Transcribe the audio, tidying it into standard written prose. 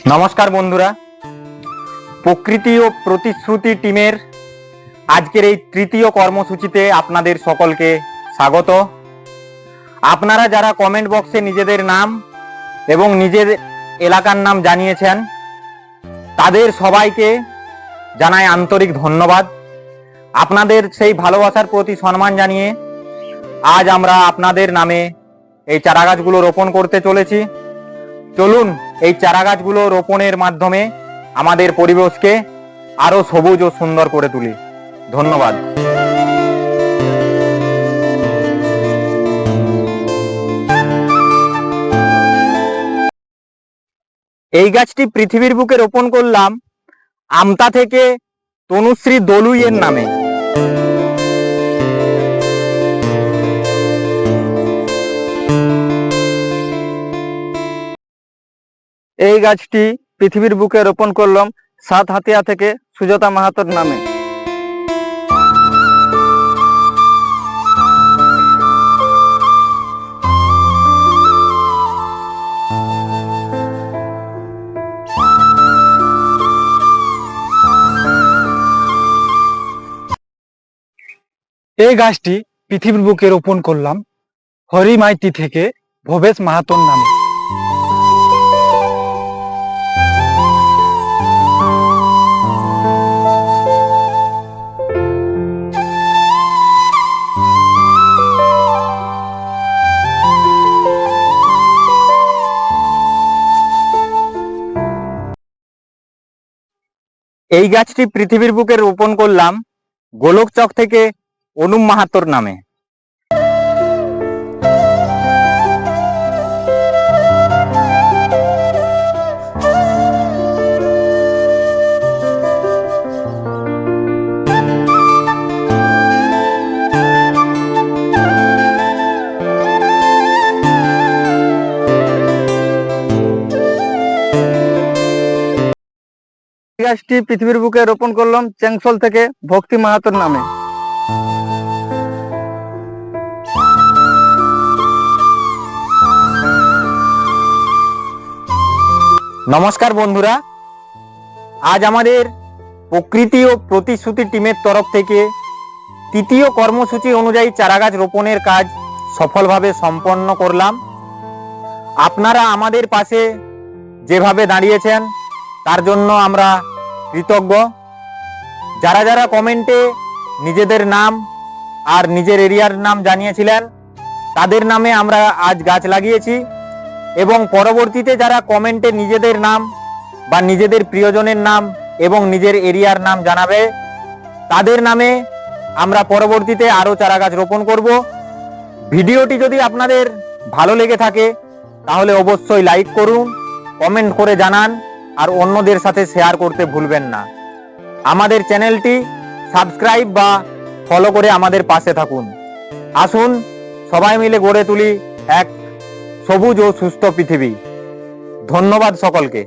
নমস্কার বন্ধুরা, প্রকৃতি ও প্রতিশ্রুতি টিমের আজকের এই তৃতীয় কর্মসূচিতে আপনাদের সকলকে স্বাগত। আপনারা যারা কমেন্ট বক্সে নিজেদের নাম এবং নিজের এলাকার নাম জানিয়েছেন তাদের সবাইকে জানাই আন্তরিক ধন্যবাদ। আপনাদের সেই ভালোবাসার প্রতি সম্মান জানিয়ে আজ আমরা আপনাদের নামে এই চারাগাছগুলো রোপণ করতে চলেছি। চলুন এই চারাগাছগুলো রোপণের মাধ্যমে আমাদের পরিবেশকে আরো সবুজ ও সুন্দর করে তুলি। ধন্যবাদ। এই গাছটি পৃথিবীর বুকে রোপণ করলাম আমতা থেকে তনুশ্রী দলুইয়ের নামে। এই গাছটি পৃথিবীর বুকে রোপণ করলাম সাত হাতিয়া থেকে সুজাতা মাহাতোর নামে। এই গাছটি পৃথিবীর বুকে রোপণ করলাম হরি মাইতি থেকে ভবেশ মাহাতোর নামে। এই গাছটি পৃথিবীর বুকে রোপণ করলাম গোলকচক থেকে অনুম মাহাতোর নামে। এই গাছটি পৃথিবীর বুকে রোপণ করলাম চেংসল থেকে ভক্তি মাহাতোর নামে। নমস্কার বন্ধুরা, আজ আমাদের প্রকৃতি ও প্রতিশ্রুতি টিমের তরফ থেকে তৃতীয় কর্মসূচি অনুযায়ী চারাগাছ রোপণের কাজ সফলভাবে সম্পন্ন করলাম। আপনারা আমাদের পাশে যেভাবে দাঁড়িয়েছেন তার জন্য আমরা কৃতজ্ঞ। যারা যারা কমেন্টে নিজেদের নাম আর নিজের এরিয়ার নাম জানিয়েছিলেন তাদের নামে আমরা আজ গাছ লাগিয়েছি, এবং পরবর্তীতে যারা কমেন্টে নিজেদের নাম বা নিজেদের প্রিয়জনের নাম এবং নিজের এরিয়ার নাম জানাবে তাদের নামে আমরা পরবর্তীতে আরো চারাগাছ রোপণ করব। ভিডিওটি যদি আপনাদের ভালো লেগে থাকে তাহলে অবশ্যই লাইক করুন, কমেন্ট করে জানান আর অন্যদের সাথে শেয়ার করতে ভুলবেন না। আমাদের চ্যানেলটি সাবস্ক্রাইব বা ফলো করে আমাদের পাশে থাকুন। আসুন সবাই মিলে গড়ে তুলি এক সবুজ ও সুস্থ পৃথিবী। ধন্যবাদ সকলকে।